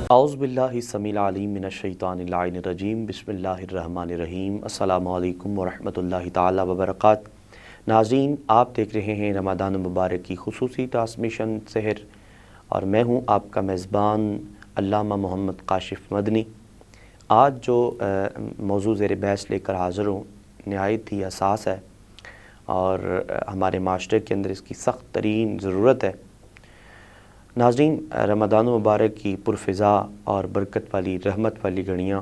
اعوذ باللہ السمیع العلیم من الشیطان اللعین الرجیم، بسم اللہ الرحمن الرحیم۔ السلام علیکم ورحمۃ اللہ تعالی وبرکاتہ۔ ناظرین، آپ دیکھ رہے ہیں رمضان المبارک کی خصوصی ٹرانسمیشن سحر، اور میں ہوں آپ کا میزبان علامہ محمد کاشف مدنی۔ آج جو موضوع زیر بحث لے کر حاضر ہوں نہایت ہی حساس ہے، اور ہمارے معاشرے کے اندر اس کی سخت ترین ضرورت ہے۔ ناظرین، رمضان مبارک کی پرفضا اور برکت والی رحمت والی گھڑیاں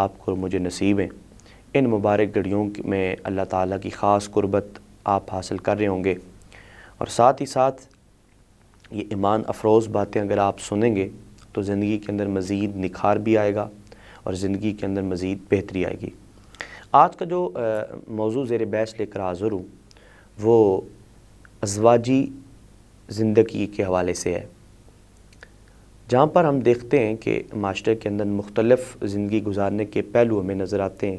آپ کو مجھے نصیب ہیں۔ ان مبارک گھڑیوں میں اللہ تعالیٰ کی خاص قربت آپ حاصل کر رہے ہوں گے، اور ساتھ ہی ساتھ یہ ایمان افروز باتیں اگر آپ سنیں گے تو زندگی کے اندر مزید نکھار بھی آئے گا اور زندگی کے اندر مزید بہتری آئے گی۔ آج کا جو موضوع زیر بحث لے کر حاضر ہوں وہ ازواجی زندگی کے حوالے سے ہے، جہاں پر ہم دیکھتے ہیں کہ معاشرے کے اندر مختلف زندگی گزارنے کے پہلو ہمیں نظر آتے ہیں،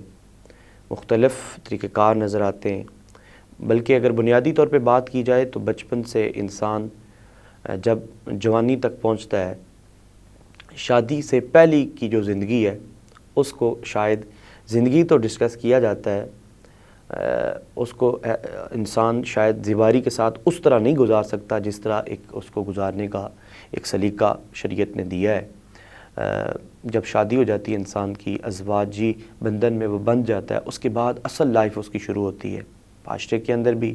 مختلف طریقہ کار نظر آتے ہیں۔ بلکہ اگر بنیادی طور پہ بات کی جائے تو بچپن سے انسان جب جوانی تک پہنچتا ہے، شادی سے پہلی کی جو زندگی ہے اس کو شاید زندگی تو ڈسکس کیا جاتا ہے، اس کو انسان شاید دیواری کے ساتھ اس طرح نہیں گزار سکتا جس طرح اس کو گزارنے کا ایک سلیقہ شریعت نے دیا ہے۔ جب شادی ہو جاتی ہے انسان کی، ازواجی بندھن میں وہ بندھ جاتا ہے، اس کے بعد اصل لائف اس کی شروع ہوتی ہے معاشرے کے اندر بھی۔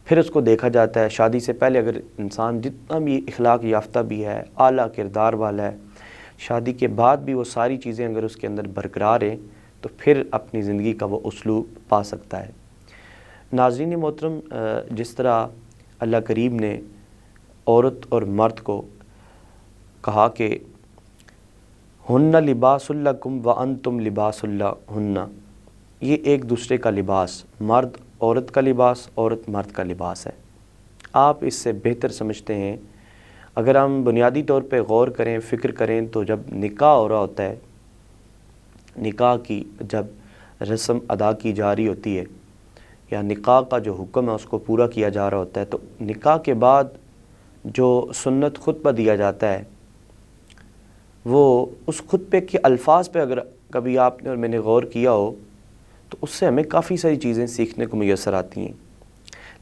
پھر اس کو دیکھا جاتا ہے شادی سے پہلے اگر انسان جتنا بھی اخلاق یافتہ بھی ہے، اعلیٰ کردار والا ہے، شادی کے بعد بھی وہ ساری چیزیں اگر اس کے اندر برقرار ہیں تو پھر اپنی زندگی کا وہ اسلوب پا سکتا ہے۔ ناظرین محترم، جس طرح اللہ کریم نے عورت اور مرد کو کہا کہ ہن لباس لکم وانتم لباس لہن، یہ ایک دوسرے کا لباس، مرد عورت کا لباس، عورت مرد کا لباس ہے۔ آپ اس سے بہتر سمجھتے ہیں اگر ہم بنیادی طور پہ غور کریں، فکر کریں تو جب نکاح ہو رہا ہوتا ہے، نکاح کی جب رسم ادا کی جا رہی ہوتی ہے یا نکاح کا جو حکم ہے اس کو پورا کیا جا رہا ہوتا ہے، تو نکاح کے بعد جو سنت خطبہ دیا جاتا ہے وہ اس خطبے کے الفاظ پہ اگر کبھی آپ نے اور میں نے غور کیا ہو تو اس سے ہمیں کافی ساری چیزیں سیکھنے کو میسر آتی ہیں۔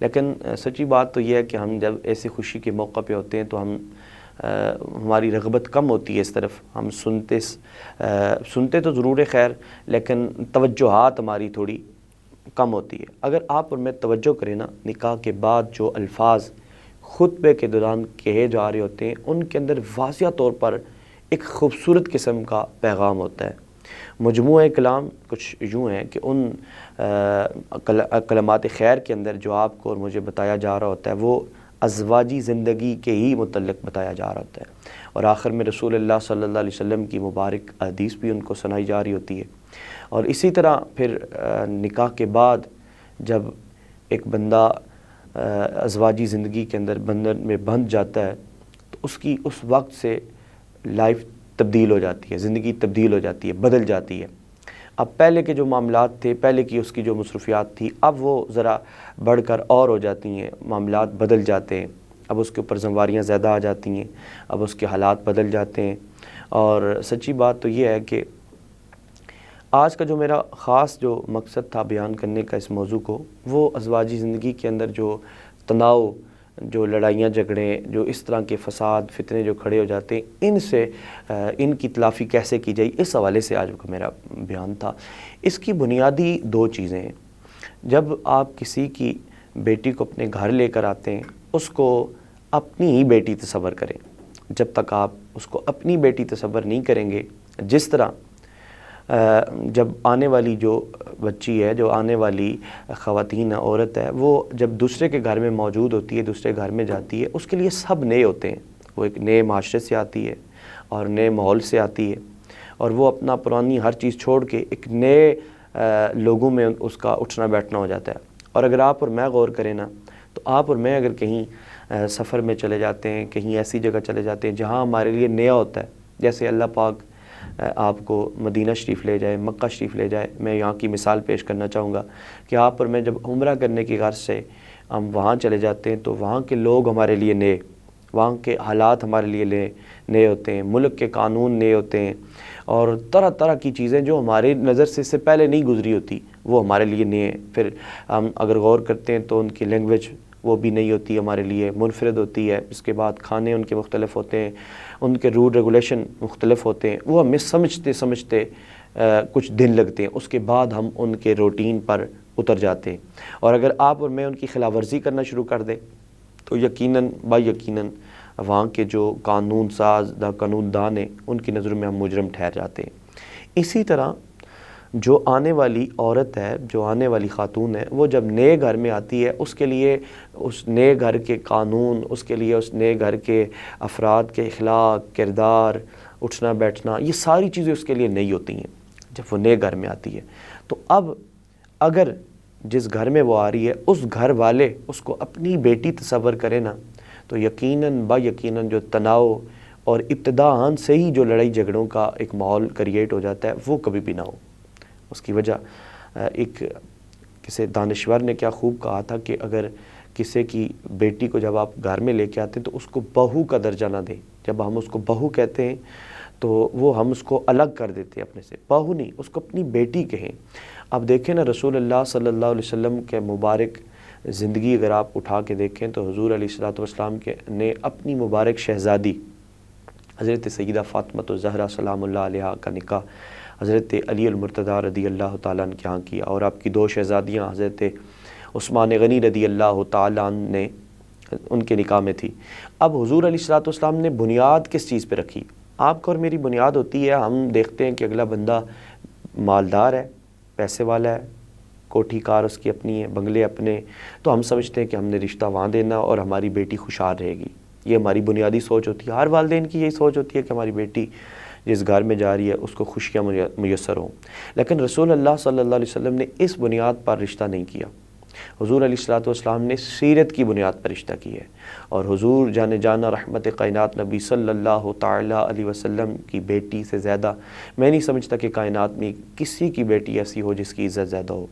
لیکن سچی بات تو یہ ہے کہ ہم جب ایسے خوشی کے موقع پہ ہوتے ہیں تو ہماری رغبت کم ہوتی ہے اس طرف، ہم سنتے تو ضرور ہے خیر، لیکن توجہات ہماری تھوڑی کم ہوتی ہے۔ اگر آپ اور میں توجہ کریں نا، نکاح کے بعد جو الفاظ خطبے کے دوران کہے جا رہے ہوتے ہیں ان کے اندر واضح طور پر ایک خوبصورت قسم کا پیغام ہوتا ہے۔ مجموعہ کلام کچھ یوں ہیں کہ ان کلمات خیر کے اندر جو آپ کو اور مجھے بتایا جا رہا ہوتا ہے وہ ازواجی زندگی کے ہی متعلق بتایا جا رہا ہوتا ہے، اور آخر میں رسول اللہ صلی اللہ علیہ وسلم کی مبارک حدیث بھی ان کو سنائی جا رہی ہوتی ہے۔ اور اسی طرح پھر نکاح کے بعد جب ایک بندہ ازواجی زندگی کے اندر بندھن میں بندھ جاتا ہے تو اس کی اس وقت سے لائف تبدیل ہو جاتی ہے، زندگی تبدیل ہو جاتی ہے، بدل جاتی ہے۔ اب پہلے کے جو معاملات تھے، پہلے کی اس کی جو مصروفیات تھی، اب وہ ذرا بڑھ کر اور ہو جاتی ہیں، معاملات بدل جاتے ہیں، اب اس کے اوپر ذمہ داریاں زیادہ آ جاتی ہیں، اب اس کے حالات بدل جاتے ہیں۔ اور سچی بات تو یہ ہے کہ آج کا جو میرا خاص جو مقصد تھا بیان کرنے کا اس موضوع کو، وہ ازواجی زندگی کے اندر جو تناؤ، جو لڑائیاں جھگڑے، جو اس طرح کے فساد فتنے جو کھڑے ہو جاتے ہیں، ان کی تلافی کیسے کی جائے، اس حوالے سے آج کا میرا بیان تھا۔ اس کی بنیادی دو چیزیں ہیں۔ جب آپ کسی کی بیٹی کو اپنے گھر لے کر آتے ہیں، اس کو اپنی ہی بیٹی تصور کریں۔ جب تک آپ اس کو اپنی بیٹی تصور نہیں کریں گے، جس طرح جب آنے والی جو بچی ہے، جو آنے والی خواتین عورت ہے، وہ جب دوسرے کے گھر میں موجود ہوتی ہے، دوسرے گھر میں جاتی ہے، اس کے لیے سب نئے ہوتے ہیں۔ وہ ایک نئے معاشرے سے آتی ہے اور نئے ماحول سے آتی ہے، اور وہ اپنا پرانی ہر چیز چھوڑ کے ایک نئے لوگوں میں اس کا اٹھنا بیٹھنا ہو جاتا ہے۔ اور اگر آپ اور میں غور کریں نا، تو آپ اور میں اگر کہیں سفر میں چلے جاتے ہیں، کہیں ایسی جگہ چلے جاتے ہیں جہاں ہمارے لیے نیا ہوتا ہے، جیسے اللہ پاک آپ کو مدینہ شریف لے جائے، مکہ شریف لے جائے، میں یہاں کی مثال پیش کرنا چاہوں گا کہ آپ اور میں جب عمرہ کرنے کی غرض سے ہم وہاں چلے جاتے ہیں تو وہاں کے لوگ ہمارے لیے نئے، وہاں کے حالات ہمارے لیے نئے ہوتے ہیں، ملک کے قانون نئے ہوتے ہیں، اور طرح طرح کی چیزیں جو ہماری نظر سے اس سے پہلے نہیں گزری ہوتی وہ ہمارے لیے نئے ہیں۔ پھر ہم اگر غور کرتے ہیں تو ان کی لینگویج وہ بھی نہیں ہوتی، ہمارے لیے منفرد ہوتی ہے۔ اس کے بعد کھانے ان کے مختلف ہوتے ہیں، ان کے رول ریگولیشن مختلف ہوتے ہیں، وہ ہمیں سمجھتے کچھ دن لگتے ہیں، اس کے بعد ہم ان کے روٹین پر اتر جاتے ہیں۔ اور اگر آپ اور میں ان کی خلاف ورزی کرنا شروع کر دیں تو یقیناً یقیناً وہاں کے جو قانون ساز قانون دان ہیں ان کی نظروں میں ہم مجرم ٹھہر جاتے ہیں۔ اسی طرح جو آنے والی عورت ہے، جو آنے والی خاتون ہے، وہ جب نئے گھر میں آتی ہے اس کے لیے اس نئے گھر کے قانون، اس کے لیے اس نئے گھر کے افراد کے اخلاق، کردار، اٹھنا بیٹھنا، یہ ساری چیزیں اس کے لیے نئی ہوتی ہیں جب وہ نئے گھر میں آتی ہے۔ تو اب اگر جس گھر میں وہ آ رہی ہے اس گھر والے اس کو اپنی بیٹی تصور کرے نا، تو یقیناً یقیناً جو تناؤ اور ابتداءً سے ہی جو لڑائی جھگڑوں کا ایک ماحول کریٹ ہو جاتا ہے وہ کبھی بھی نہ ہو۔ اس کی وجہ ایک کسی دانشور نے کیا خوب کہا تھا کہ اگر کسی کی بیٹی کو جب آپ گھر میں لے کے آتے ہیں تو اس کو بہو کا درجہ نہ دیں۔ جب ہم اس کو بہو کہتے ہیں تو وہ ہم اس کو الگ کر دیتے ہیں اپنے سے، بہو نہیں، اس کو اپنی بیٹی کہیں۔ اب دیکھیں نا رسول اللہ صلی اللہ علیہ وسلم کے مبارک زندگی اگر آپ اٹھا کے دیکھیں تو حضور علیہ الصلوۃ والسلام نے اپنی مبارک شہزادی حضرت سیدہ فاطمہ الزہرا سلام اللہ علیہا کا نکاح حضرت علی المرتضیٰ رضی اللہ تعالیٰ عنہ کے یہاں کیا، اور آپ کی دو شہزادیاں حضرت عثمان غنی رضی اللہ تعالیٰ عنہ نے ان کے نکاح میں تھی۔ اب حضور علیہ الصلوۃ والسلام نے بنیاد کس چیز پہ رکھی؟ آپ کو اور میری بنیاد ہوتی ہے، ہم دیکھتے ہیں کہ اگلا بندہ مالدار ہے، پیسے والا ہے، کوٹھی کار اس کی اپنی ہے، بنگلے اپنے، تو ہم سمجھتے ہیں کہ ہم نے رشتہ وہاں دینا اور ہماری بیٹی خوشحال رہے گی۔ یہ ہماری بنیادی سوچ ہوتی ہے، ہر والدین کی یہی سوچ ہوتی ہے کہ ہماری بیٹی جس گھر میں جا رہی ہے اس کو خوشیاں میسر ہوں۔ لیکن رسول اللہ صلی اللہ علیہ وسلم نے اس بنیاد پر رشتہ نہیں کیا۔ حضور علیہ الصلوۃ والسلام نے سیرت کی بنیاد پر رشتہ کیا ہے، اور حضور جانے جانا رحمت کائنات نبی صلی اللہ تعالی علیہ وسلم کی بیٹی سے زیادہ میں نہیں سمجھتا کہ کائنات میں کسی کی بیٹی ایسی ہو جس کی عزت زیادہ ہو۔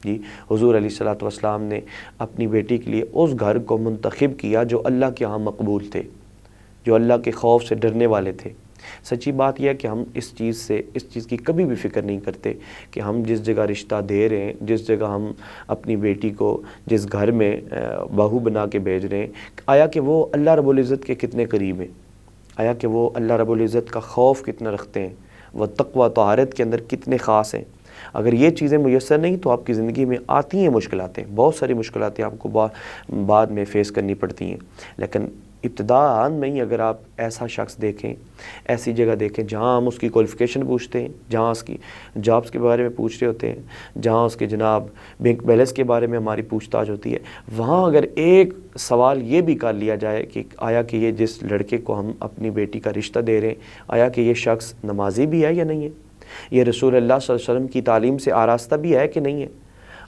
جی حضور علیہ الصلوۃ والسلام نے اپنی بیٹی کے لیے اس گھر کو منتخب کیا جو اللہ کے ہاں مقبول تھے، جو اللہ کے خوف سے ڈرنے والے تھے۔ سچی بات یہ ہے کہ ہم اس چیز کی کبھی بھی فکر نہیں کرتے کہ ہم جس جگہ رشتہ دے رہے ہیں، جس جگہ ہم اپنی بیٹی کو جس گھر میں بہو بنا کے بھیج رہے ہیں، آیا کہ وہ اللہ رب العزت کے کتنے قریب ہیں، آیا کہ وہ اللہ رب العزت کا خوف کتنا رکھتے ہیں، وہ تقوی طہارت کے اندر کتنے خاص ہیں۔ اگر یہ چیزیں میسر نہیں تو آپ کی زندگی میں آتی ہیں مشکلاتیں، بہت ساری مشکلاتیں آپ کو بعد میں فیس کرنی پڑتی ہیں۔ لیکن ابتداء میں ہی اگر آپ ایسا شخص دیکھیں، ایسی جگہ دیکھیں جہاں ہم اس کی کوالیفیکیشن پوچھتے ہیں، جہاں اس کی جابس کے بارے میں پوچھ رہے ہوتے ہیں، جہاں اس کے جناب بینک بیلنس کے بارے میں ہماری پوچھ تاچھ ہوتی ہے، وہاں اگر ایک سوال یہ بھی کر لیا جائے کہ آیا کہ یہ جس لڑکے کو ہم اپنی بیٹی کا رشتہ دے رہے ہیں، آیا کہ یہ شخص نمازی بھی ہے یا نہیں ہے، یہ رسول اللہ صلی اللہ علیہ وسلم کی تعلیم سے آراستہ بھی ہے کہ نہیں ہے،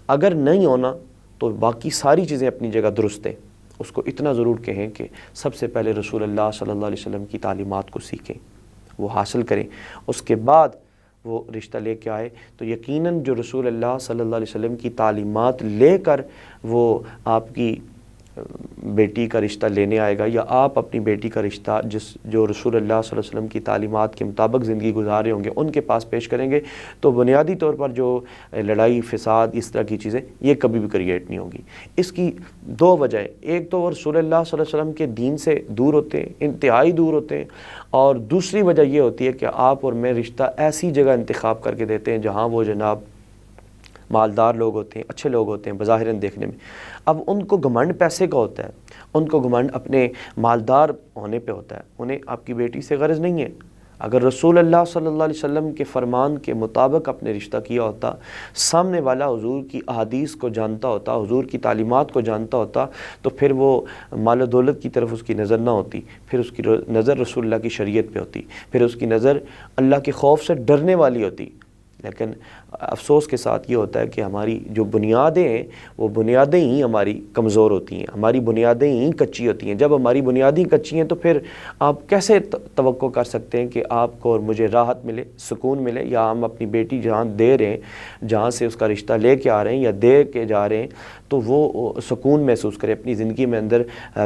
اگر نہیں ہونا تو باقی ساری چیزیں اپنی جگہ درست ہیں۔ اس کو اتنا ضرور کہیں کہ سب سے پہلے رسول اللہ صلی اللہ علیہ وسلم کی تعلیمات کو سیکھیں، وہ حاصل کریں، اس کے بعد وہ رشتہ لے کے آئے تو یقیناً جو رسول اللہ صلی اللہ علیہ وسلم کی تعلیمات لے کر وہ آپ کی بیٹی کا رشتہ لینے آئے گا، یا آپ اپنی بیٹی کا رشتہ جو رسول اللہ صلی اللہ علیہ وسلم کی تعلیمات کے مطابق زندگی گزار رہے ہوں گے ان کے پاس پیش کریں گے، تو بنیادی طور پر جو لڑائی فساد اس طرح کی چیزیں یہ کبھی بھی کریٹ نہیں ہوگی۔ اس کی دو وجہیں، ایک تو وہ رسول اللہ صلی اللہ علیہ وسلم کے دین سے دور ہوتے ہیں، انتہائی دور ہوتے ہیں، اور دوسری وجہ یہ ہوتی ہے کہ آپ اور میں رشتہ ایسی جگہ انتخاب کر کے دیتے ہیں جہاں وہ جناب مالدار لوگ ہوتے ہیں، اچھے لوگ ہوتے ہیں بظاہر دیکھنے میں۔ اب ان کو گھمنڈ پیسے کا ہوتا ہے، ان کو گھمنڈ اپنے مالدار ہونے پہ ہوتا ہے، انہیں آپ کی بیٹی سے غرض نہیں ہے۔ اگر رسول اللہ صلی اللہ علیہ وسلم کے فرمان کے مطابق اپنے رشتہ کیا ہوتا، سامنے والا حضور کی احادیث کو جانتا ہوتا، حضور کی تعلیمات کو جانتا ہوتا، تو پھر وہ مال و دولت کی طرف اس کی نظر نہ ہوتی، پھر اس کی نظر رسول اللہ کی شریعت پہ ہوتی، پھر اس کی نظر اللہ کے خوف سے ڈرنے والی ہوتی۔ لیکن افسوس کے ساتھ یہ ہوتا ہے کہ ہماری جو بنیادیں ہیں وہ بنیادیں ہی ہماری کمزور ہوتی ہیں، ہماری بنیادیں ہی کچی ہوتی ہیں۔ جب ہماری بنیادیں کچی ہیں تو پھر آپ کیسے توقع کر سکتے ہیں کہ آپ کو اور مجھے راحت ملے، سکون ملے، یا ہم اپنی بیٹی جہاں دے رہے ہیں، جہاں سے اس کا رشتہ لے کے آ رہے ہیں یا دے کے جا رہے ہیں، تو وہ سکون محسوس کرے اپنی زندگی میں، اندر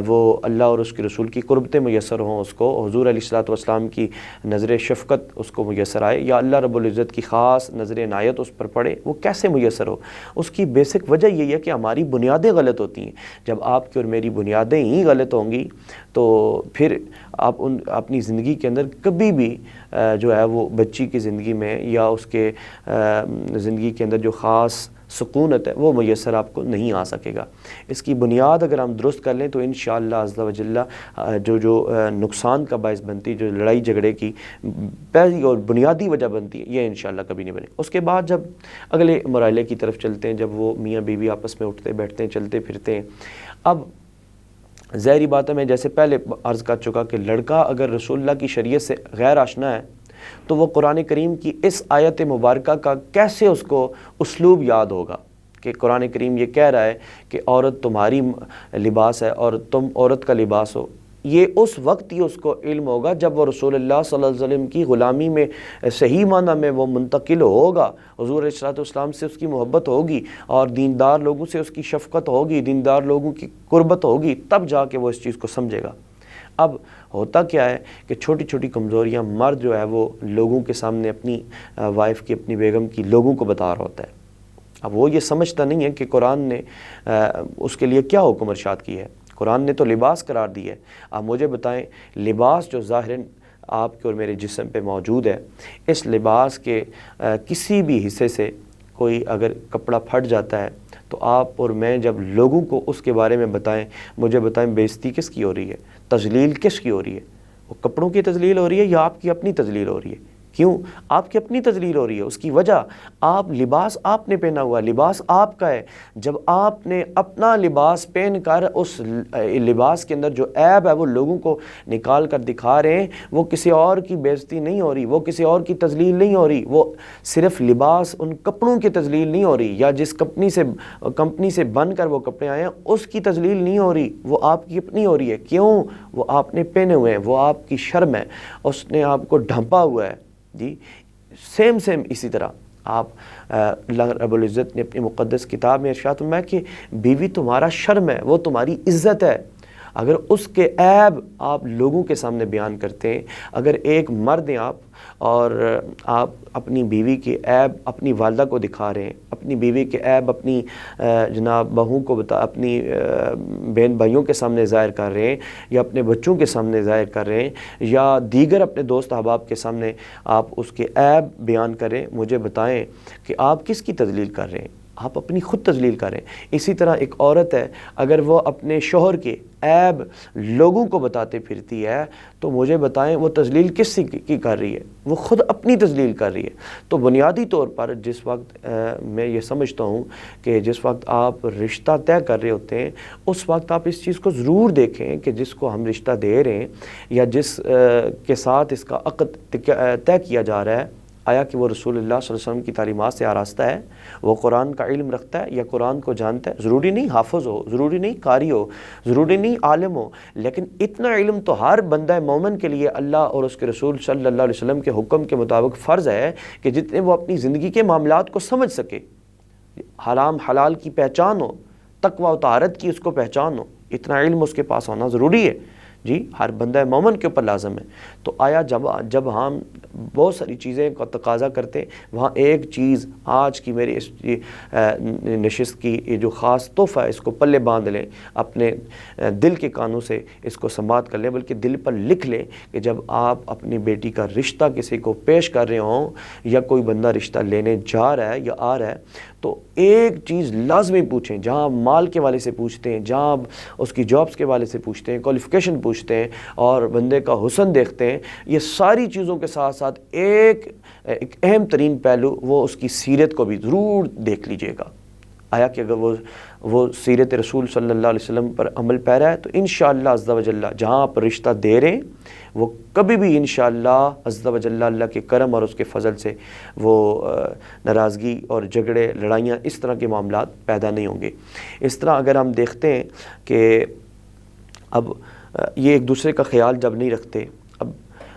وہ اللہ اور اس کے رسول کی قربتیں میسر ہوں، اس کو حضور علیہ الصلوۃ والسلام کی نظر شفقت اس کو میسر آئے، یا اللہ رب العزت کی خاص نظر عنایت اس پر پڑے، وہ کیسے میسر ہو؟ اس کی بیسک وجہ یہی ہے کہ ہماری بنیادیں غلط ہوتی ہیں۔ جب آپ کی اور میری بنیادیں ہی غلط ہوں گی تو پھر آپ اپنی زندگی کے اندر کبھی بھی جو ہے وہ بچی کی زندگی میں یا اس کے زندگی کے اندر جو خاص سکونت ہے وہ میسر آپ کو نہیں آ سکے گا۔ اس کی بنیاد اگر ہم درست کر لیں تو انشاءاللہ عز و جل جو نقصان کا باعث بنتی، جو لڑائی جھگڑے کی پہلی اور بنیادی وجہ بنتی ہے، یہ انشاءاللہ کبھی نہیں بنے۔ اس کے بعد جب اگلے مرحلے کی طرف چلتے ہیں، جب وہ میاں بیوی آپس میں اٹھتے بیٹھتے ہیں، چلتے پھرتے ہیں، اب ظاہری بات ہے، میں جیسے پہلے عرض کر چکا کہ لڑکا اگر رسول اللہ کی شریعت سے غیر آشنا ہے تو وہ قرآن کریم کی اس آیت مبارکہ کا کیسے اس کو اسلوب یاد ہوگا کہ قرآن کریم یہ کہہ رہا ہے کہ عورت تمہاری لباس ہے اور تم عورت کا لباس ہو۔ یہ اس وقت ہی اس کو علم ہوگا جب وہ رسول اللہ صلی اللہ علیہ وسلم کی غلامی میں صحیح معنی میں وہ منتقل ہوگا، حضور علیہ السلام سے اس کی محبت ہوگی اور دیندار لوگوں سے اس کی شفقت ہوگی، دیندار لوگوں کی قربت ہوگی، تب جا کے وہ اس چیز کو سمجھے گا۔ اب ہوتا کیا ہے کہ چھوٹی چھوٹی کمزوریاں مرد جو ہے وہ لوگوں کے سامنے اپنی وائف کی، اپنی بیگم کی، لوگوں کو بتا رہا ہوتا ہے۔ اب وہ یہ سمجھتا نہیں ہے کہ قرآن نے اس کے لیے کیا حکم ارشاد کی ہے۔ قرآن نے تو لباس قرار دی ہے۔ اب مجھے بتائیں، لباس جو ظاہراً آپ کے اور میرے جسم پہ موجود ہے، اس لباس کے کسی بھی حصے سے کوئی اگر کپڑا پھٹ جاتا ہے تو آپ اور میں جب لوگوں کو اس کے بارے میں بتائیں، مجھے بتائیں بےعزتی کس کی ہو رہی ہے، تذلیل کس کی ہو رہی ہے؟ وہ کپڑوں کی تذلیل ہو رہی ہے یا آپ کی اپنی تذلیل ہو رہی ہے؟ کیوں آپ کی اپنی تذلیل ہو رہی ہے؟ اس کی وجہ، آپ لباس آپ نے پہنا ہوا، لباس آپ کا ہے۔ جب آپ نے اپنا لباس پہن کر اس لباس کے اندر جو عیب ہے وہ لوگوں کو نکال کر دکھا رہے ہیں، وہ کسی اور کی بے عزتی نہیں ہو رہی، وہ کسی اور کی تذلیل نہیں ہو رہی، وہ صرف لباس ان کپڑوں کی تذلیل نہیں ہو رہی، یا جس کمپنی سے بن کر وہ کپڑے آئے ہیں اس کی تذلیل نہیں ہو رہی، وہ آپ کی اپنی ہو رہی ہے۔ کیوں؟ وہ آپ نے پہنے ہوئے ہیں، وہ آپ کی شرم ہے، اس نے آپ کو ڈھانپا ہوا ہے۔ جی سیم اسی طرح آپ اللہ رب العزت نے اپنی مقدس کتاب میں ارشاد فرمایا کہ بیوی تمہارا شرم ہے، وہ تمہاری عزت ہے۔ اگر اس کے عیب آپ لوگوں کے سامنے بیان کرتے ہیں، اگر ایک مرد ہیں آپ اور آپ اپنی بیوی کے عیب اپنی والدہ کو دکھا رہے ہیں، اپنی بیوی کے عیب اپنی جناب بہوؤں کو اپنی بہن بھائیوں کے سامنے ظاہر کر رہے ہیں، یا اپنے بچوں کے سامنے ظاہر کر رہے ہیں، یا دیگر اپنے دوست احباب کے سامنے آپ اس کے عیب بیان کریں، مجھے بتائیں کہ آپ کس کی تذلیل کر رہے ہیں؟ آپ اپنی خود تذلیل کریں۔ اسی طرح ایک عورت ہے، اگر وہ اپنے شوہر کے عیب لوگوں کو بتاتے پھرتی ہے تو مجھے بتائیں وہ تذلیل کس کی کر رہی ہے؟ وہ خود اپنی تذلیل کر رہی ہے۔ تو بنیادی طور پر جس وقت میں یہ سمجھتا ہوں کہ جس وقت آپ رشتہ طے کر رہے ہوتے ہیں، اس وقت آپ اس چیز کو ضرور دیکھیں کہ جس کو ہم رشتہ دے رہے ہیں یا جس کے ساتھ اس کا عقد طے کیا جا رہا ہے، آیا کہ وہ رسول اللہ صلی اللہ علیہ وسلم کی تعلیمات سے آراستہ ہے، وہ قرآن کا علم رکھتا ہے یا قرآن کو جانتا ہے؟ ضروری نہیں حافظ ہو، ضروری نہیں قاری ہو، ضروری نہیں عالم ہو، لیکن اتنا علم تو ہر بندہ مومن کے لیے اللہ اور اس کے رسول صلی اللہ علیہ وسلم کے حکم کے مطابق فرض ہے کہ جتنے وہ اپنی زندگی کے معاملات کو سمجھ سکے، حرام حلال کی پہچان ہو، تقوی و طہارت کی اس کو پہچان ہو، اتنا علم اس کے پاس ہونا ضروری ہے۔ جی ہر بندہ مومن کے اوپر لازم ہے۔ تو آیا جب ہم بہت ساری چیزیں کا تقاضا کرتے ہیں، وہاں ایک چیز آج کی میری اس نشست کی یہ جو خاص تحفہ ہے، اس کو پلے باندھ لیں، اپنے دل کے کانوں سے اس کو سماعت کر لیں، بلکہ دل پر لکھ لیں کہ جب آپ اپنی بیٹی کا رشتہ کسی کو پیش کر رہے ہوں یا کوئی بندہ رشتہ لینے جا رہا ہے یا آ رہا ہے، تو ایک چیز لازمی پوچھیں۔ جہاں مال کے والے سے پوچھتے ہیں، جہاں اس کی جابس کے والے سے پوچھتے ہیں، کوالیفیکیشن پوچھتے ہیں اور بندے کا حسن دیکھتے ہیں، یہ ساری چیزوں کے ساتھ ساتھ ایک اہم ترین پہلو وہ اس کی سیرت کو بھی ضرور دیکھ لیجئے گا۔ آیا کہ اگر وہ سیرت رسول صلی اللہ علیہ وسلم پر عمل پیرا ہے تو انشاءاللہ عز و جل جہاں آپ رشتہ دے رہے ہیں وہ کبھی بھی انشاءاللہ عز و جل اللہ کے کرم اور اس کے فضل سے وہ ناراضگی اور جھگڑے لڑائیاں اس طرح کے معاملات پیدا نہیں ہوں گے۔ اس طرح اگر ہم دیکھتے ہیں کہ اب یہ ایک دوسرے کا خیال جب نہیں رکھتے، اب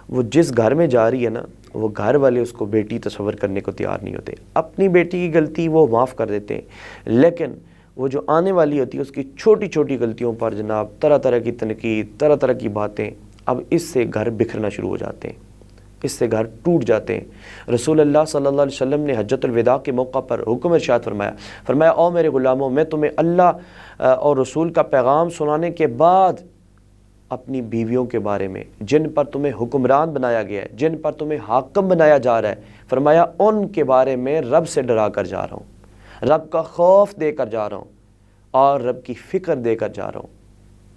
وہ جس گھر میں جا رہی ہے نا وہ گھر والے اس کو بیٹی تصور کرنے کو تیار نہیں ہوتے، اپنی بیٹی کی غلطی وہ معاف کر دیتے ہیں، لیکن وہ جو آنے والی ہوتی ہے اس کی چھوٹی چھوٹی غلطیوں پر جناب طرح طرح کی تنقید، طرح طرح کی باتیں، اب اس سے گھر بکھرنا شروع ہو جاتے ہیں، اس سے گھر ٹوٹ جاتے ہیں۔ رسول اللہ صلی اللہ علیہ وسلم نے حجۃ الوداع کے موقع پر حکم ارشاد فرمایا او میرے غلاموں، میں تمہیں اللہ اور رسول کا پیغام سنانے کے بعد اپنی بیویوں کے بارے میں جن پر تمہیں حکمران بنایا گیا ہے، جن پر تمہیں حاکم بنایا جا رہا ہے، فرمایا ان کے بارے میں رب سے ڈرا کر جا رہا ہوں، رب کا خوف دے کر جا رہا ہوں اور رب کی فکر دے کر جا رہا ہوں۔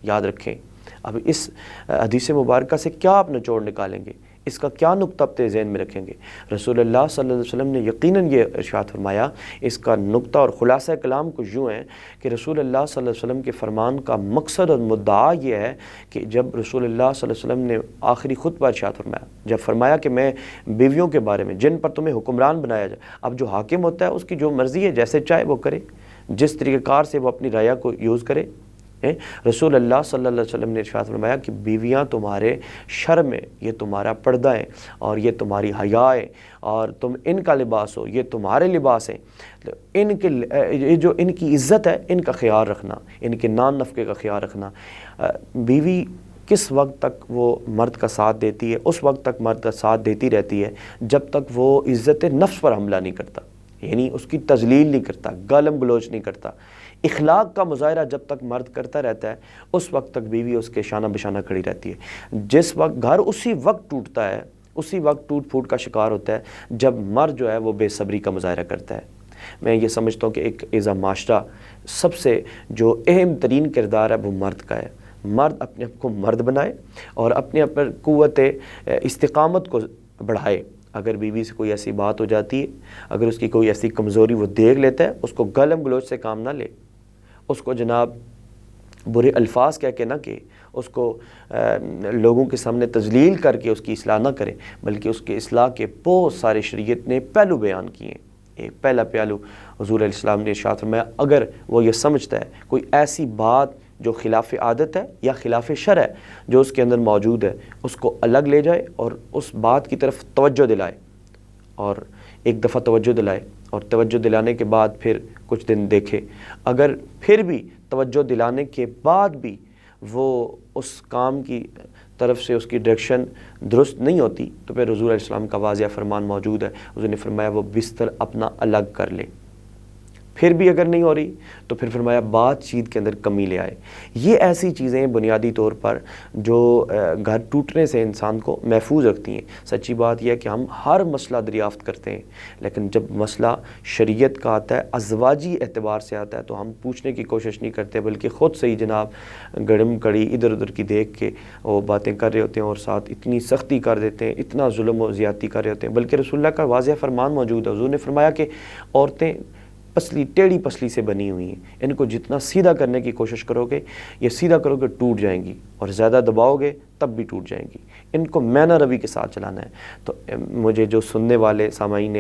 یاد رکھیں، اب اس حدیث مبارکہ سے کیا آپ نچوڑ نکالیں گے، اس کا کیا نقطہ اپنے ذہن میں رکھیں گے؟ رسول اللہ صلی اللہ علیہ وسلم نے یقیناً یہ ارشاد فرمایا، اس کا نقطہ اور خلاصہ کلام کچھ یوں ہے کہ رسول اللہ صلی اللہ علیہ وسلم کے فرمان کا مقصد اور مدعا یہ ہے کہ جب رسول اللہ صلی اللہ علیہ وسلم نے آخری خطبہ ارشاد فرمایا، جب فرمایا کہ میں بیویوں کے بارے میں جن پر تمہیں حکمران بنایا جائے، اب جو حاکم ہوتا ہے اس کی جو مرضی ہے، جیسے چاہے وہ کرے، جس طریقہ کار سے وہ اپنی رعایا کو یوز کرے۔ رسول اللہ صلی اللہ علیہ وسلم نے ارشاد فرمایا کہ بیویاں تمہارے شرم ہے، یہ تمہارا پردہ ہے اور یہ تمہاری حیا ہے اور تم ان کا لباس ہو، یہ تمہارے لباس ہیں، یہ جو ان کی عزت ہے ان کا خیال رکھنا، ان کے نان نفقے کا خیال رکھنا۔ بیوی کس وقت تک وہ مرد کا ساتھ دیتی ہے؟ اس وقت تک مرد کا ساتھ دیتی رہتی ہے جب تک وہ عزت نفس پر حملہ نہیں کرتا، یعنی اس کی تذلیل نہیں کرتا، گالم گلوچ نہیں کرتا۔ اخلاق کا مظاہرہ جب تک مرد کرتا رہتا ہے اس وقت تک بیوی اس کے شانہ بشانہ کھڑی رہتی ہے۔ جس وقت گھر اسی وقت ٹوٹتا ہے، اسی وقت ٹوٹ پھوٹ کا شکار ہوتا ہے جب مرد جو ہے وہ بے صبری کا مظاہرہ کرتا ہے۔ میں یہ سمجھتا ہوں کہ ایک ایز اے معاشرہ سب سے جو اہم ترین کردار ہے وہ مرد کا ہے۔ مرد اپنے آپ کو مرد بنائے اور اپنے آپ پر قوت استقامت کو بڑھائے۔ اگر بیوی سے کوئی ایسی بات ہو جاتی ہے، اگر اس کی کوئی ایسی کمزوری وہ دیکھ لیتا ہے، اس کو گالم گلوچ سے کام نہ لے، اس کو جناب برے الفاظ کہہ کے نہ کہ اس کو لوگوں کے سامنے تذلیل کر کے اس کی اصلاح نہ کرے، بلکہ اس کے اصلاح کے بہت سارے شریعت نے پہلو بیان کیے ہیں۔ ایک پہلا پہلو حضور علیہ السلام نے ارشاد فرمایا، اگر وہ یہ سمجھتا ہے کوئی ایسی بات جو خلاف عادت ہے یا خلاف شرع ہے جو اس کے اندر موجود ہے، اس کو الگ لے جائے اور اس بات کی طرف توجہ دلائے، اور ایک دفعہ توجہ دلائے اور توجہ دلانے کے بعد پھر کچھ دن دیکھے، اگر پھر بھی توجہ دلانے کے بعد بھی وہ اس کام کی طرف سے اس کی ڈائریکشن درست نہیں ہوتی تو پھر حضور علیہ السلام کا واضح فرمان موجود ہے، حضور نے فرمایا وہ بستر اپنا الگ کر لے۔ پھر بھی اگر نہیں ہو رہی تو پھر فرمایا بات چیت کے اندر کمی لے آئے۔ یہ ایسی چیزیں بنیادی طور پر جو گھر ٹوٹنے سے انسان کو محفوظ رکھتی ہیں۔ سچی بات یہ ہے کہ ہم ہر مسئلہ دریافت کرتے ہیں، لیکن جب مسئلہ شریعت کا آتا ہے، ازواجی اعتبار سے آتا ہے، تو ہم پوچھنے کی کوشش نہیں کرتے بلکہ خود سے ہی جناب گڑم کڑی ادھر ادھر کی دیکھ کے وہ باتیں کر رہے ہوتے ہیں اور ساتھ اتنی سختی کر دیتے ہیں، اتنا ظلم و زیادتی کر رہے ہوتے ہیں۔ بلکہ رسول اللہ کا واضح فرمان موجود ہے، حضور نے فرمایا کہ عورتیں پسلی ٹیڑھی پسلی سے بنی ہوئی ہیں، ان کو جتنا سیدھا کرنے کی کوشش کرو گے یہ سیدھا کرو گے ٹوٹ جائیں گی، اور زیادہ دباؤ گے تب بھی ٹوٹ جائیں گی۔ ان کو مینا روی کے ساتھ چلانا ہے۔ تو مجھے جو سننے والے سامعین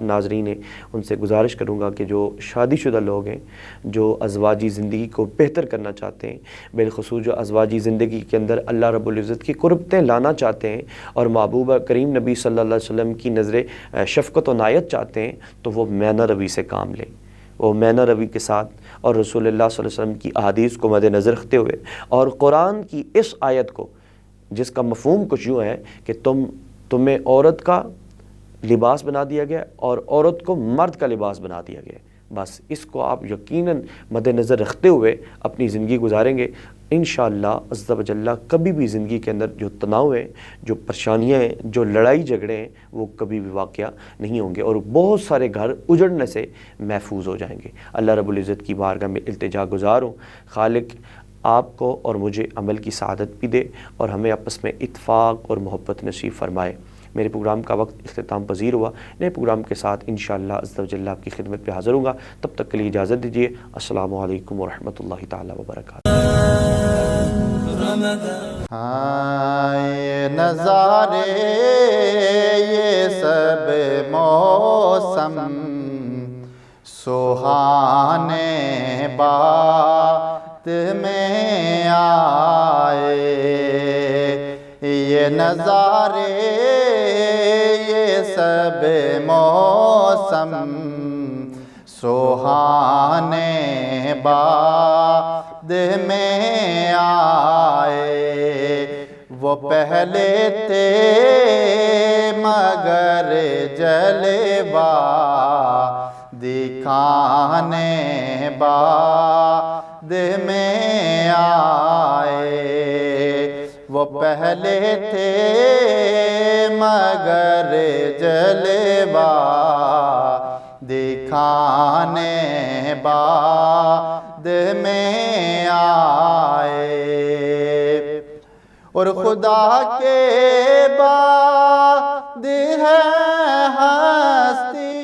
ناظرین ہیں ان سے گزارش کروں گا کہ جو شادی شدہ لوگ ہیں، جو ازواجی زندگی کو بہتر کرنا چاہتے ہیں، بالخصوص جو ازواجی زندگی کے اندر اللہ رب العزت کی قربتیں لانا چاہتے ہیں اور محبوب کریم نبی صلی اللہ علیہ وسلم کی نظر شفقت و عنایت چاہتے ہیں، تو وہ مینا روی سے کام لیں۔ وہ مینا روی کے ساتھ اور رسول اللہ صلی اللہ علیہ وسلم کی احادیث کو مد نظر رکھتے ہوئے اور قرآن کی اس آیت کو، جس کا مفہوم کچھ یوں ہے کہ تمہیں عورت کا لباس بنا دیا گیا اور عورت کو مرد کا لباس بنا دیا گیا، بس اس کو آپ یقیناً مد نظر رکھتے ہوئے اپنی زندگی گزاریں گے، انشاءاللہ عز و جل کبھی بھی زندگی کے اندر جو تناؤ ہیں، جو پریشانیاں ہیں، جو لڑائی جھگڑے ہیں، وہ کبھی بھی واقعہ نہیں ہوں گے اور بہت سارے گھر اجڑنے سے محفوظ ہو جائیں گے۔ اللہ رب العزت کی بارگاہ میں التجا گزار ہوں، خالق آپ کو اور مجھے عمل کی سعادت بھی دے اور ہمیں آپس میں اتفاق اور محبت نصیب فرمائے۔ میرے پروگرام کا وقت اختتام پذیر ہوا. نئے پروگرام کے ساتھ انشاءاللہ عز و جل آپ کی خدمت پہ حاضر ہوں گا. تب تک کے لیے اجازت دیجیے. السلام علیکم ورحمۃ اللہ تعالی وبرکاتہ. یہ نظارے یہ سب موسم سہانے بات میں آئے. یہ نظارے یہ سب موسم سہانے باد میں آئے. وہ پہلے تھے مگر جلوہ دکھانے بعد میں آئے. وہ پہلے تھے مگر جلوہ دکھانے بعد میں آئے. اور خدا کے بعد ہے ہستی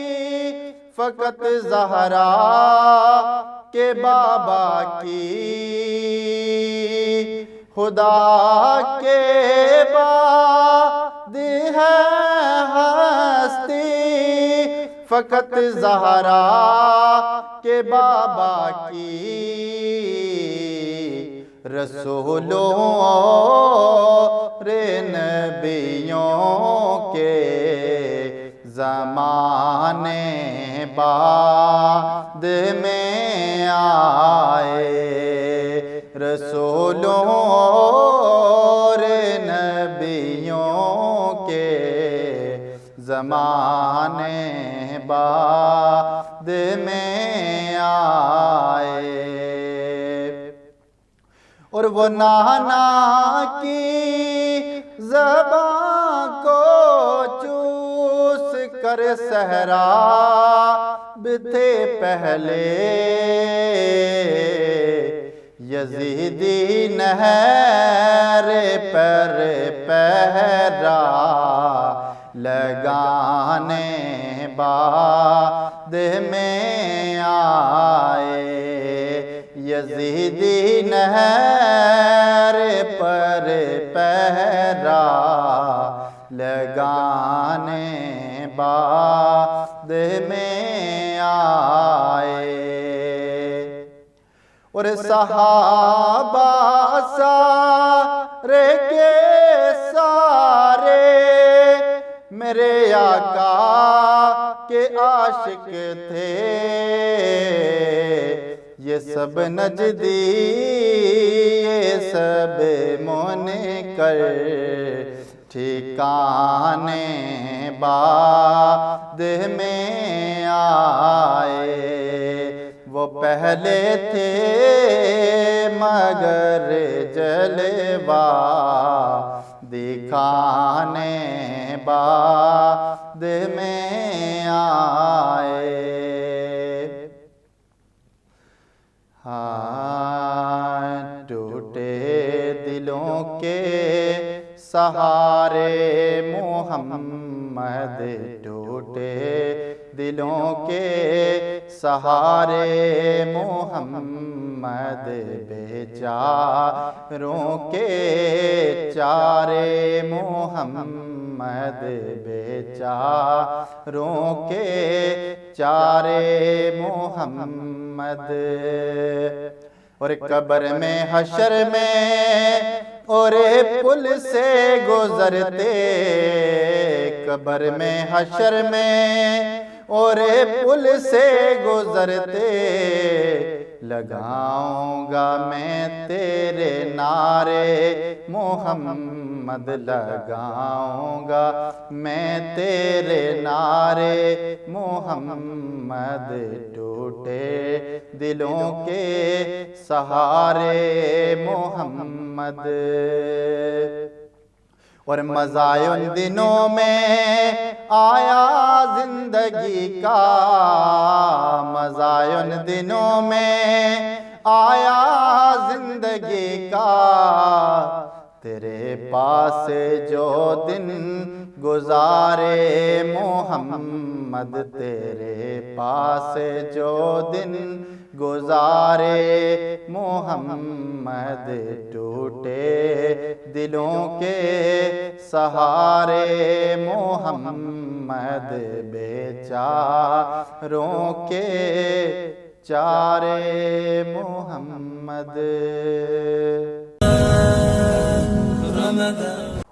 فقط زہرا کے بابا کی. خدا کے بعد ہے ہستی فقط زہرا کے بابا کی. رسولوں اور نبیوں کے زمانے بعد میں آئے. رسولوں اور نبیوں کے زمانے بعد میں آئے. اور وہ نانا کی زبان کو چوس کر صحرا تھے پہلے. یزیدی نہر پر پہرا لگانے بعد میں آئے. یزیدی نہر پر پہرا لگانے بعد میں آئے. اور صحابہ سارے کے سارے میرے آقا کے عاشق تھے. یہ سب نجدی یہ سب منکر ٹھکانے بعد میں آئے. وہ پہلے تھے مگر جلوہ دکھانے بعد میں آئے. ٹوٹے دلوں کے سہارے محمد ٹوٹے دلوں کے سہارے محمد بیچاروں کے چارے محمد بیچاروں کے چارے محمد. اور قبر میں حشر میں اور پل سے گزرتے. قبر میں حشر میں اور پل سے گزرتے. لگاؤں گا میں تیرے نعرے محمد لگاؤں گا میں تیرے نعرے محمد. ٹوٹے دلوں کے سہارے محمد. اور مزائے ان دنوں میں آیا زندگی کا. مزائے ان دنوں میں آیا زندگی کا. تیرے پاس جو دن گزارے محمد، تیرے پاس جو دن گزارے محمد، ٹوٹے دلوں کے سہارے محمد، بیچاروں کے چارے محمد۔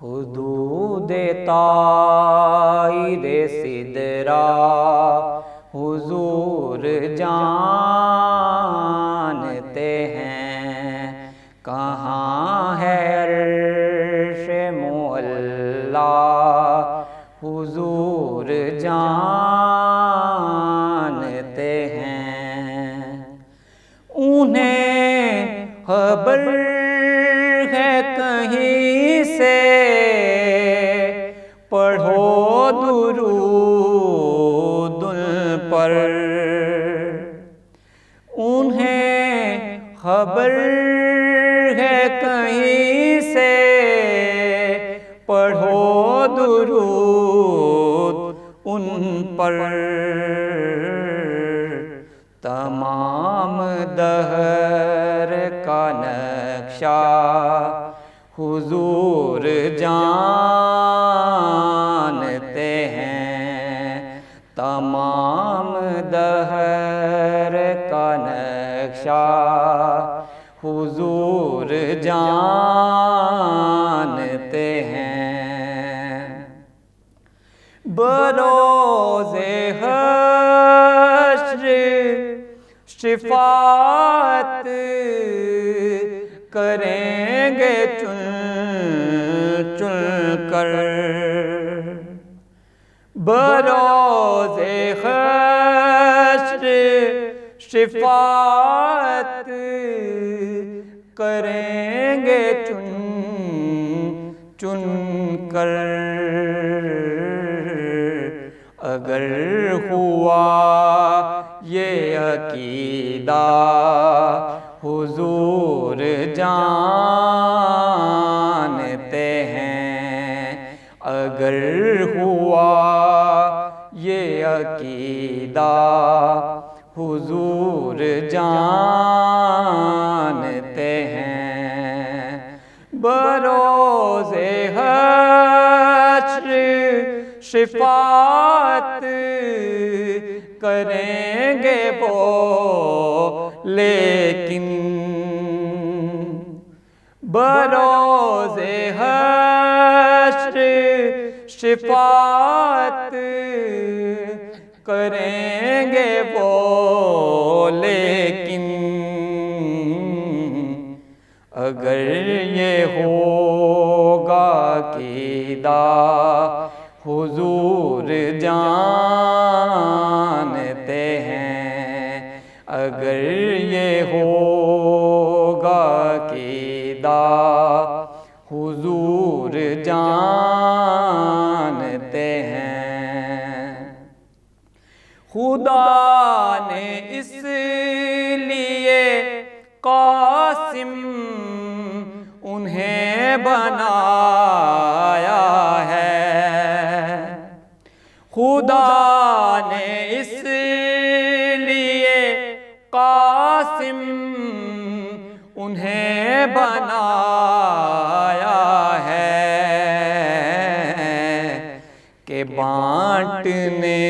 حدود طائر سدرہ حضور جانتے ہیں، کہاں ہے عرش معلیٰ حضور جانتے ہیں۔ انہیں خبر ہے کہیں سے، پڑھو درود ان پر۔ انہیں خبر ہے کہیں سے، پڑھو درود ان پر۔ تمام دہر کا نقشہ حضور جانتے ہیں، تمام دہر کا نقشہ حضور جانتے ہیں۔ بروز حشر شفاعت کریں گے چن چن کر، بروز حشر شفاعت کریں گے چن چن کر۔ اگر ہوا یہ عقیدہ حضور جانتے ہیں، اگر ہوا یہ عقیدہ حضور جانتے ہیں۔ بروز حشر شفاعت کریں گے وہ لیکن، بروز حشر شفاعت کریں گے وہ لیکن، اگر یہ ہوگا عقیدہ حضور جانتے ہیں، اگر یہ ہوگا عقیدہ حضور جانتے ہیں۔ خدا نے اس لیے قاسم انہیں بنایا ہے، خدا نے اس لیے قاسم انہیں بنایا ہے کہ بانٹنے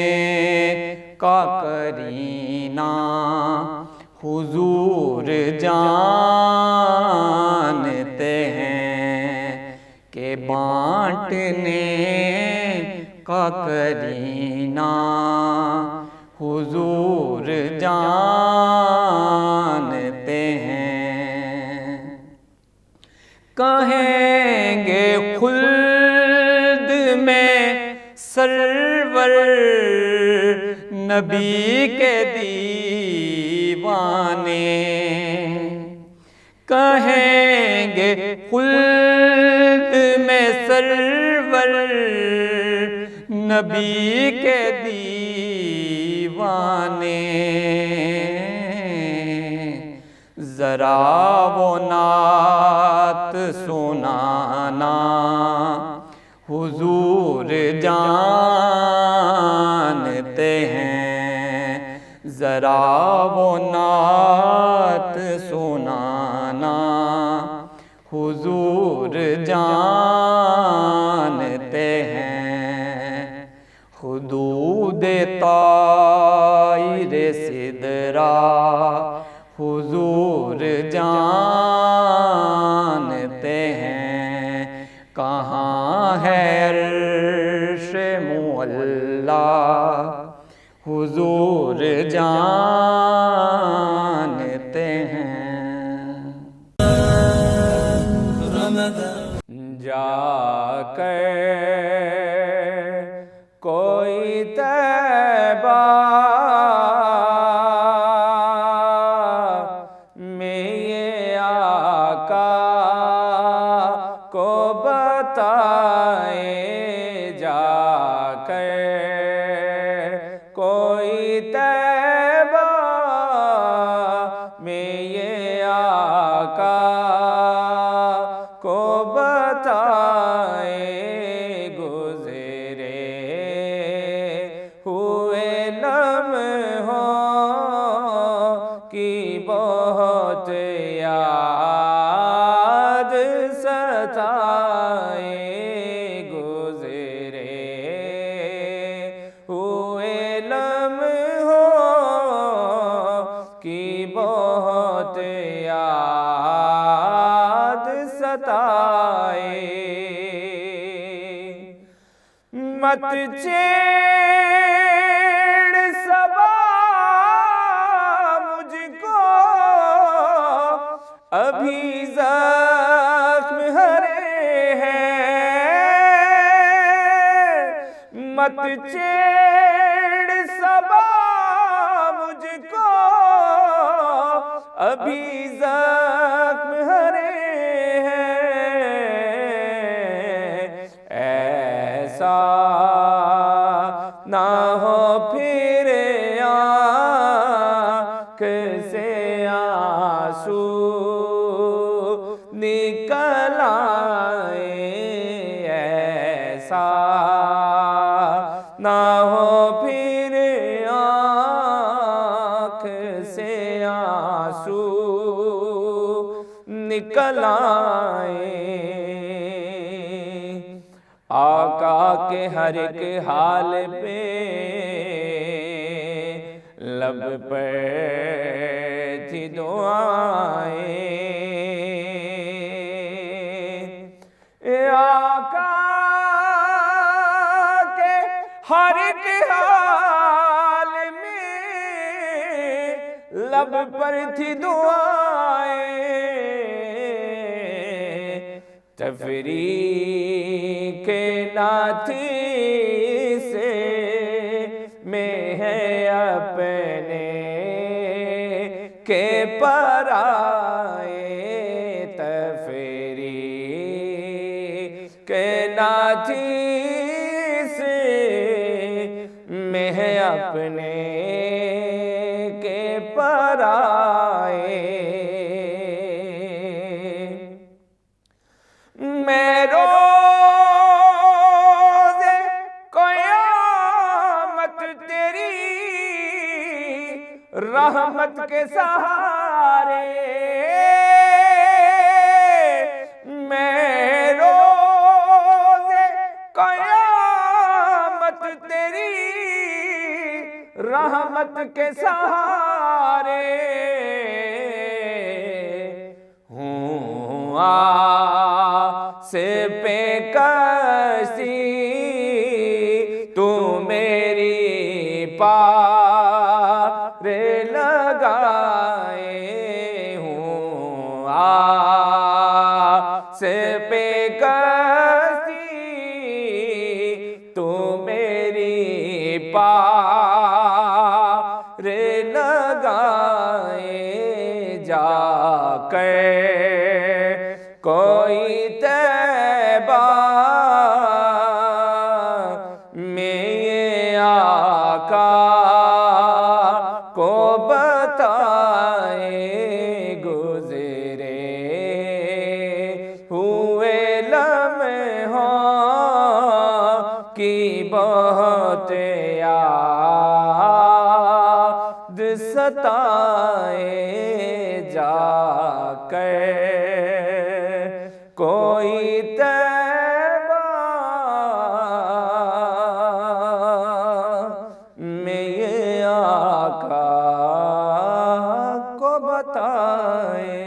کا کرینہ حضور جانتے ہیں، کہ بانٹنے کا کرینہ حضور جانتے ہیں۔ کہیں گے خلد میں سرور نبی کے دیوانے، کہیں گے خلد میں سرور نبی کے دیوانے، ذرا وہ نعت سنانا حضور جانتے ہیں، ذرا وہ نعت سنانا حضور جانتے ہیں، حدود طائر سدرا حضور جانتے ہیں، کہاں ہے عرش معلا حضور جانتے ہیں۔ جا کر کوئی طیبہ میں یہ آقا کو بتائے، جا کر کوئی طیبہ میں یہ آقا کو بتائے، گزرے ہوئے لمحوں کی بہت یاد ستائے، گزرے ہوئے لمحوں کی بہت یاد ستائے، مت چھیڑ صبا مجھ کو ابھی زخم ہرے ہیں، مت چھیڑ صبا مجھ کو ابھی زخم ہرے ہیں، ایسا نہ ہو پھر آنکھ سے آنسو نکل آئے، ایسا نہ ہو پھر آنکھ سے آنسو نکل آئے، آقا کے ہر ایک حال پہ لب پر تھی دعائیں، آقا کے ہر ایک حال میں لب پر تھی دعائیں، تفریق ناتھی سے میں ہے اپنے کے پرائے، تفریق ناتھی سے میں ہے اپنے کے پرائے، میں روز قیامت تیری رحمت کے سہارے، میں روز قیامت تیری رحمت کے سہارے ہوں، سے پہ کسی تو میری پار لگائے ہوں، سے پہ کسی تو میری پار لگائے، جا کر کوئی طیبہ میں یہ آقا کو بتائے، گزرے موجے یاد ستائے جا کر، کوئی طیبہ میں یہ آقا کو بتائے۔